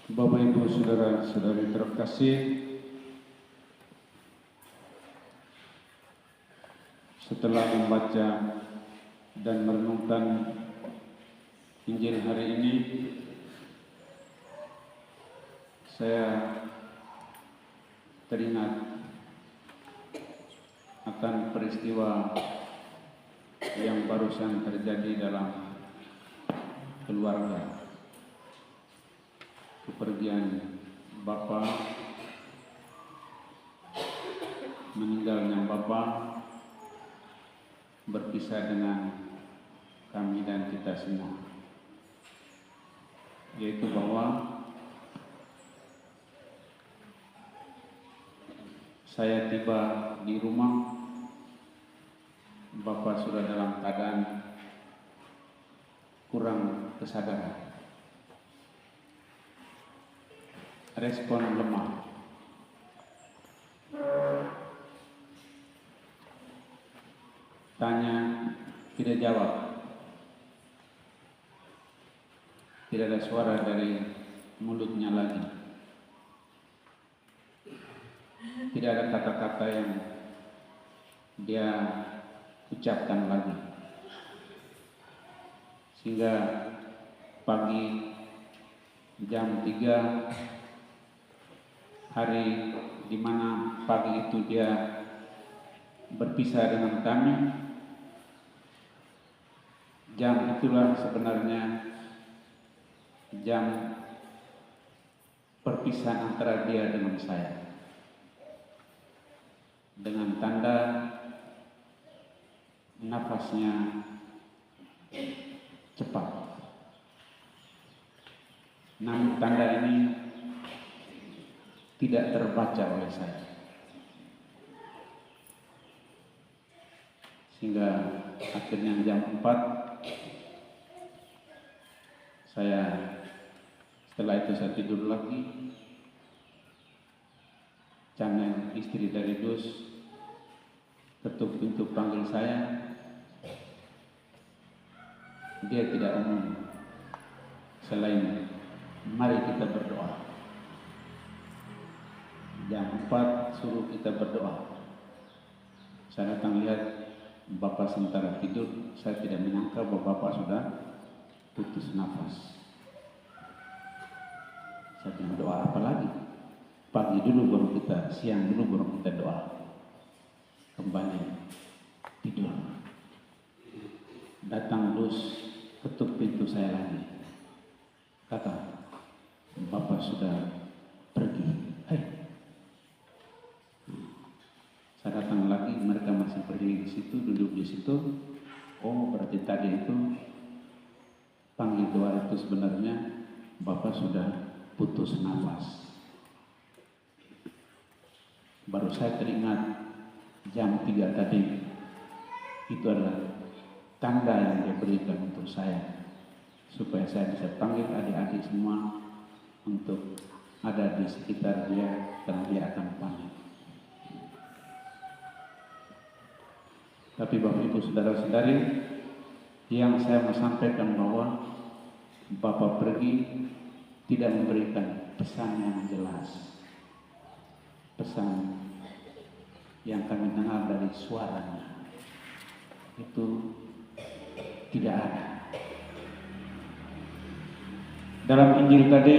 Bapak Ibu Saudara-saudari terkasih, setelah membaca dan merenungkan Injil hari ini, saya teringat akan peristiwa yang barusan terjadi dalam keluarga. Kepergian Bapa, meninggalnya Bapa, berpisah dengan kami dan kita semua, yaitu bahwa saya tiba di rumah, Bapa sudah dalam keadaan kurang kesadaran, respon lemah. Tanya tidak jawab, tidak ada suara dari mulutnya lagi, tidak ada kata-kata yang dia ucapkan lagi, sehingga pagi jam 3 hari di mana pagi itu dia berpisah dengan kami, jam itulah sebenarnya jam perpisahan antara dia dengan saya, dengan tanda nafasnya cepat. Namun tanda ini tidak terbaca oleh saya, sehingga akhirnya jam 4 setelah itu saya tidur lagi. Channel istri dari Dus ketuk pintu panggil saya. Dia tidak umum, selain mari kita berdoa. Jam 4 suruh kita berdoa. Saya datang lihat Bapak sementara tidur. Saya tidak menyangka bahwa Bapak sudah putus nafas. Saya bilang, doa apa lagi? Pagi dulu baru kita, siang dulu baru kita doa. Kembali tidur. Datang Dus, ketuk pintu saya lagi. Kata, Bapak sudah pergi. Hai. Saya datang lagi, mereka masih berdiri di situ, duduk di situ. Oh, berarti tadi itu panggil doa itu sebenarnya Bapak sudah putus nafas. Baru saya teringat jam 3 tadi, itu adalah tanda yang dia berikan untuk saya, supaya saya bisa panggil adik-adik semua untuk ada di sekitar dia, karena dia akan panik. Tapi Bapak Ibu Saudara-saudari, yang saya mau sampaikan bahwa Bapak pergi tidak memberikan pesan yang jelas, pesan yang kami dengar dari suaranya itu tidak ada. Dalam Injil tadi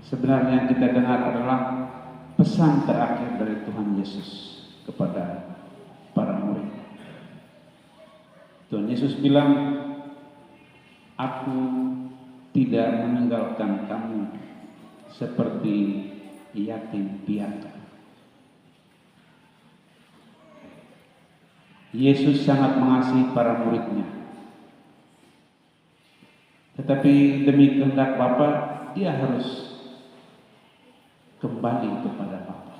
sebenarnya yang kita dengar adalah pesan terakhir dari Tuhan Yesus kepada para murid. Tuhan Yesus bilang, Aku tidak meninggalkan kamu seperti yatim piatu. Yesus sangat mengasihi para muridnya. Tetapi demi kehendak Bapa, dia harus kembali kepada Bapa.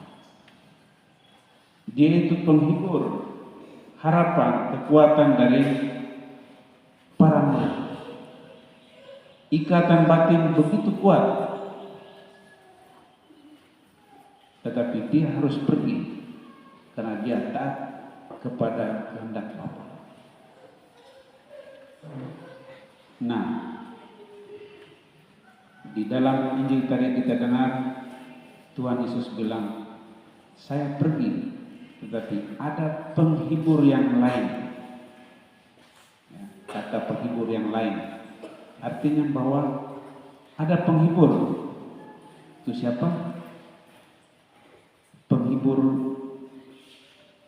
Dia itu penghibur, harapan, kekuatan dari para murid. Ikatan batin begitu kuat, tetapi dia harus pergi karena dia taat kepada kehendak Bapa. Nah, Di dalam Injil tadi kita dengar Tuhan Yesus bilang, saya pergi, tetapi ada penghibur yang lain. Ya, kata penghibur yang lain artinya bahwa ada penghibur. Itu siapa? Penghibur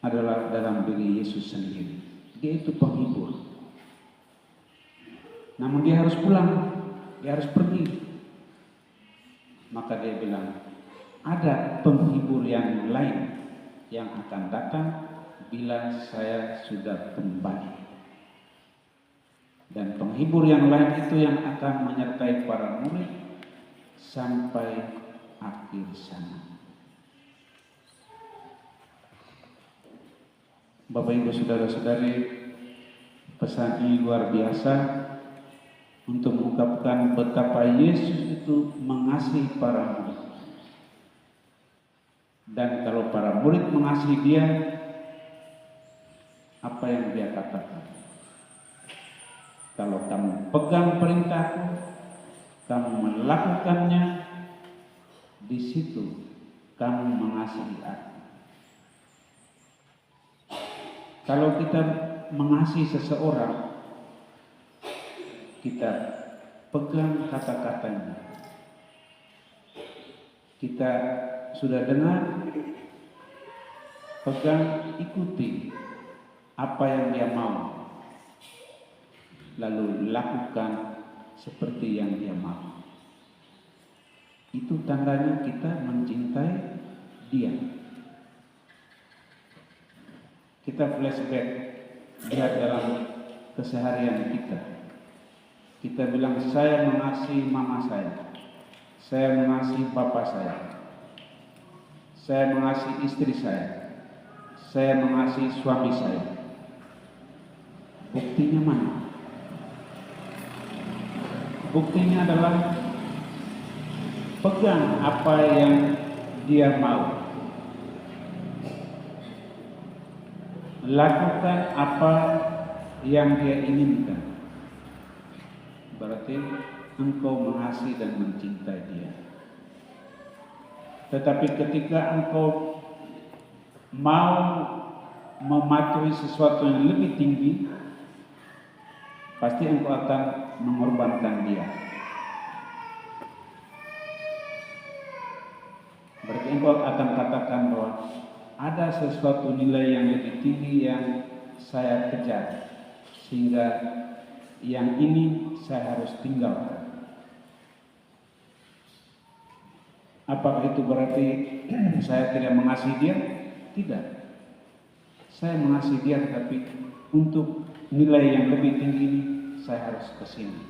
adalah dalam diri Yesus sendiri. Dia itu penghibur. Namun dia harus pulang, dia harus pergi. Maka dia bilang, ada penghibur yang lain yang akan datang bila saya sudah kembali. Dan penghibur yang lain itu yang akan menyertai para murid sampai akhir sana. Bapak Ibu Saudara-saudari, pesan ini luar biasa untuk mengungkapkan betapa Yesus itu mengasihi para murid. Dan kalau para murid mengasihi dia, apa yang dia katakan? Kalau kamu pegang perintahku, kamu melakukannya, di situ kamu mengasihi aku. Kalau kita mengasihi seseorang, kita pegang kata-katanya. Kita sudah dengar, pegang, ikuti apa yang dia mau, lalu lakukan seperti yang dia mau. Itu tandanya kita mencintai dia. Kita flashback, lihat dalam keseharian kita. Kita bilang, saya mengasihi mama saya mengasihi bapak saya mengasihi istri saya mengasihi suami saya. Buktinya mana? Buktinya adalah pegang apa yang dia mau, lakukan apa yang dia inginkan. Berarti engkau mengasihi dan mencintai dia. Tetapi ketika engkau mau mematuhi sesuatu yang lebih tinggi, pasti engkau akan mengorbankan dia. Berarti engkau akan katakan bahwa ada sesuatu nilai yang lebih tinggi yang saya kejar, sehingga yang ini saya harus tinggalkan. Apakah itu berarti saya tidak mengasihi dia? Tidak. Saya mengasihi dia, tetapi untuk nilai yang lebih tinggi ini saya harus ke sini.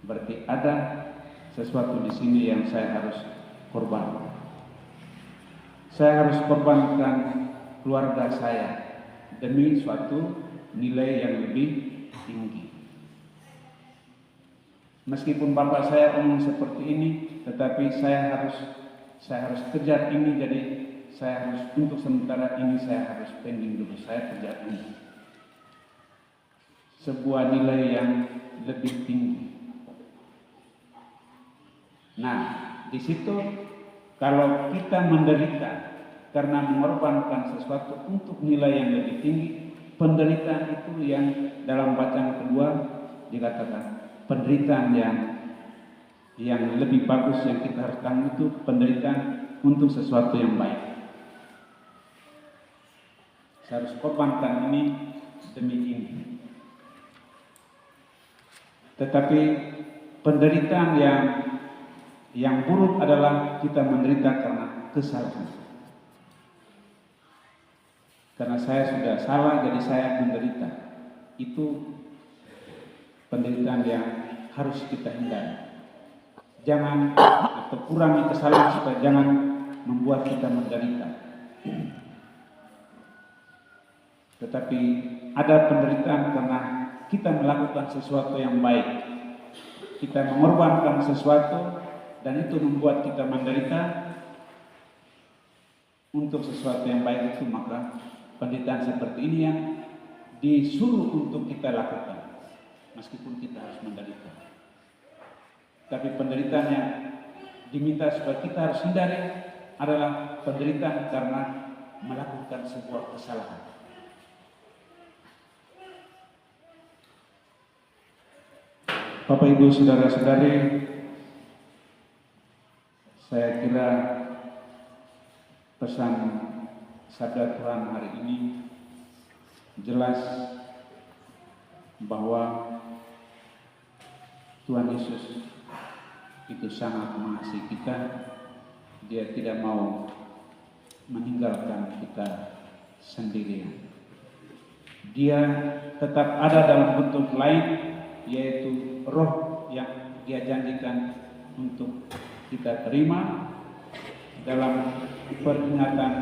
Berarti ada sesuatu di sini yang saya harus korbankan. Saya harus korbankan keluarga saya demi suatu nilai yang lebih tinggi. Meskipun bapak saya omong seperti ini, tetapi saya harus kejar ini, jadi saya harus untuk sementara ini saya harus pending dulu, saya kejar ini. Sebuah nilai yang lebih tinggi. Nah, di situ kalau kita menderita karena mengorbankan sesuatu untuk nilai yang lebih tinggi, penderitaan itu yang dalam bacaan kedua dikatakan penderitaan yang lebih bagus yang kita harus tanggung itu penderitaan untuk sesuatu yang baik. Saya harus korbankan ini demi ini. Tetapi penderitaan yang buruk adalah kita menderita karena kesalahan. Karena saya sudah salah, jadi saya menderita. Itu penderitaan yang harus kita hindari. Jangan atau kurangi kesalahan supaya jangan membuat kita menderita. Tetapi ada penderitaan karena kita melakukan sesuatu yang baik. Kita mengorbankan sesuatu dan itu membuat kita menderita untuk sesuatu yang baik itu, maka penderitaan seperti ini yang disuruh untuk kita lakukan. Meskipun kita harus menderita. Tapi penderitaan yang diminta supaya kita harus hindari adalah penderitaan karena melakukan sebuah kesalahan. Bapak Ibu Saudara-saudari, saya kira pesan sabda Tuhan hari ini jelas bahwa Tuhan Yesus itu sangat mengasihi kita. Dia tidak mau meninggalkan kita sendirian. Dia tetap ada dalam bentuk lain, yaitu roh yang dia janjikan untuk kita terima dalam peringatan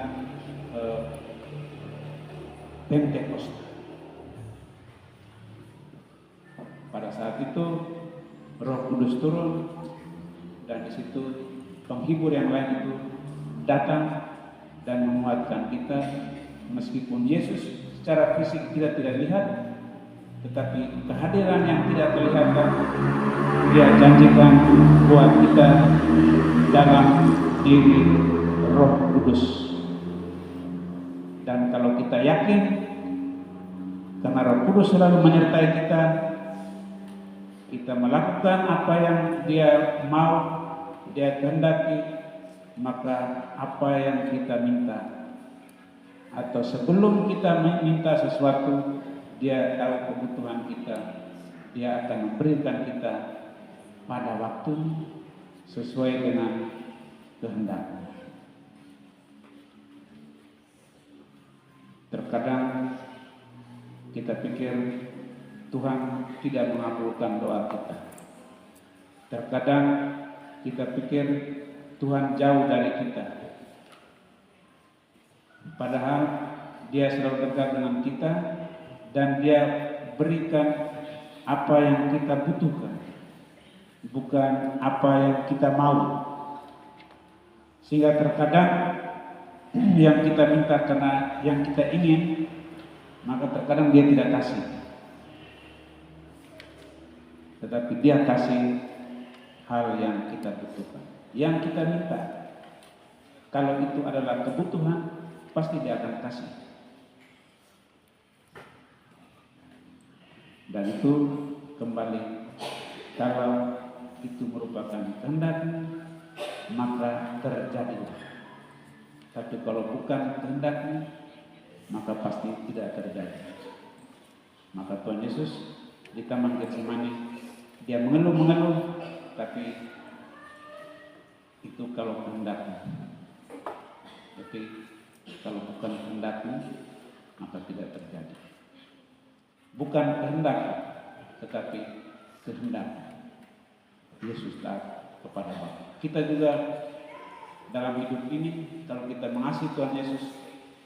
Pentakosta. Pada saat itu Roh Kudus turun, dan di situ penghibur yang lain itu datang dan menguatkan kita. Meskipun Yesus secara fisik kita tidak lihat, tetapi kehadiran yang tidak kelihatan dia janjikan buat kita dalam diri Roh Kudus. Dan kalau kita yakin karena Roh Kudus selalu menyertai kita, kita melakukan apa yang dia mau, dia kehendaki, maka apa yang kita minta atau sebelum kita meminta sesuatu, dia tahu kebutuhan kita, dia akan memberikan kita pada waktu sesuai dengan kehendaknya. Terkadang kita pikir Tuhan tidak mengabulkan doa kita. Terkadang kita pikir Tuhan jauh dari kita. Padahal dia selalu dekat dengan kita dan dia berikan apa yang kita butuhkan, bukan apa yang kita mau. Sehingga terkadang yang kita minta karena yang kita ingin, maka terkadang dia tidak kasih. Tetapi dia kasih hal yang kita butuhkan, yang kita minta. Kalau itu adalah kebutuhan, pasti dia akan kasih. Dan itu kembali, kalau itu merupakan kehendaknya, maka terjadilah. Tapi kalau bukan kehendaknya, maka pasti tidak terjadi. Maka Tuhan Yesus di Taman Getsemani, dia mengeluh-mengeluh, tapi itu kalau kehendaknya. Tapi kalau bukan kehendaknya, maka tidak terjadi. Bukan kehendak, tetapi kehendak Yesus taat kepada Bapa. Kita juga dalam hidup ini, kalau kita mengasihi Tuhan Yesus,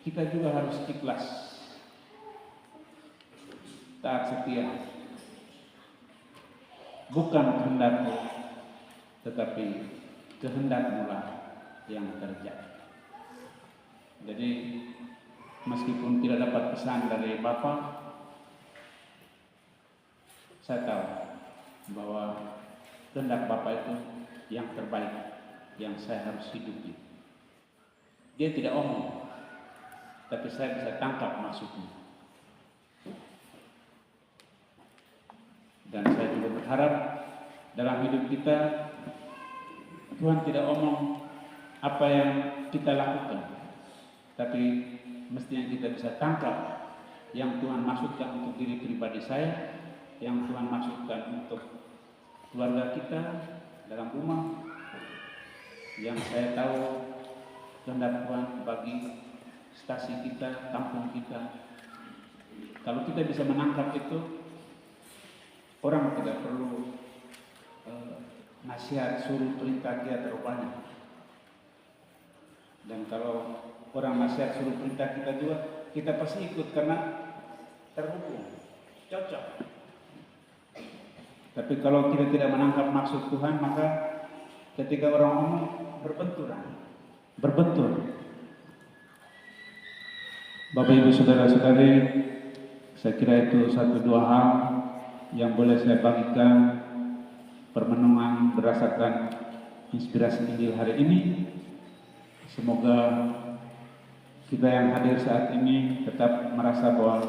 kita juga harus ikhlas, taat setia. Bukan kehendakmu, tetapi kehendakmu lah yang terjadi. Jadi meskipun tidak dapat pesan dari Bapa, saya tahu bahwa kehendak Bapa itu yang terbaik yang saya harus hidupi. Dia tidak omong, tapi saya bisa tangkap maksudnya. Dan saya juga berharap dalam hidup kita, Tuhan tidak omong apa yang kita lakukan, tapi mestinya kita bisa tangkap yang Tuhan maksudkan untuk diri pribadi saya, yang Tuhan maksudkan untuk keluarga kita dalam rumah, yang saya tahu kehendak Tuhan bagi stasi kita, kampung kita. Kalau kita bisa menangkap itu, orang tidak perlu nasihat, suruh, perintah dia terlalu banyak. Dan kalau orang nasihat, suruh, perintah kita juga, kita pasti ikut karena terhubung, cocok. Tapi kalau kita tidak menangkap maksud Tuhan, maka ketika orang ngomong berbentur. Bapak Ibu Saudara-saudari, saya kira itu satu dua hal yang boleh saya bagikan, permenungan berdasarkan inspirasi Injil hari ini. Semoga kita yang hadir saat ini tetap merasa bahwa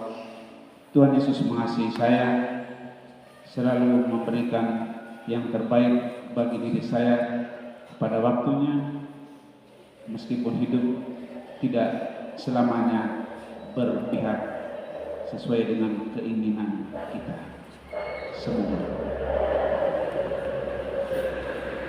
Tuhan Yesus mengasihi saya, selalu memberikan yang terbaik bagi diri saya pada waktunya, meskipun hidup tidak selamanya berpihak sesuai dengan keinginan kita semua.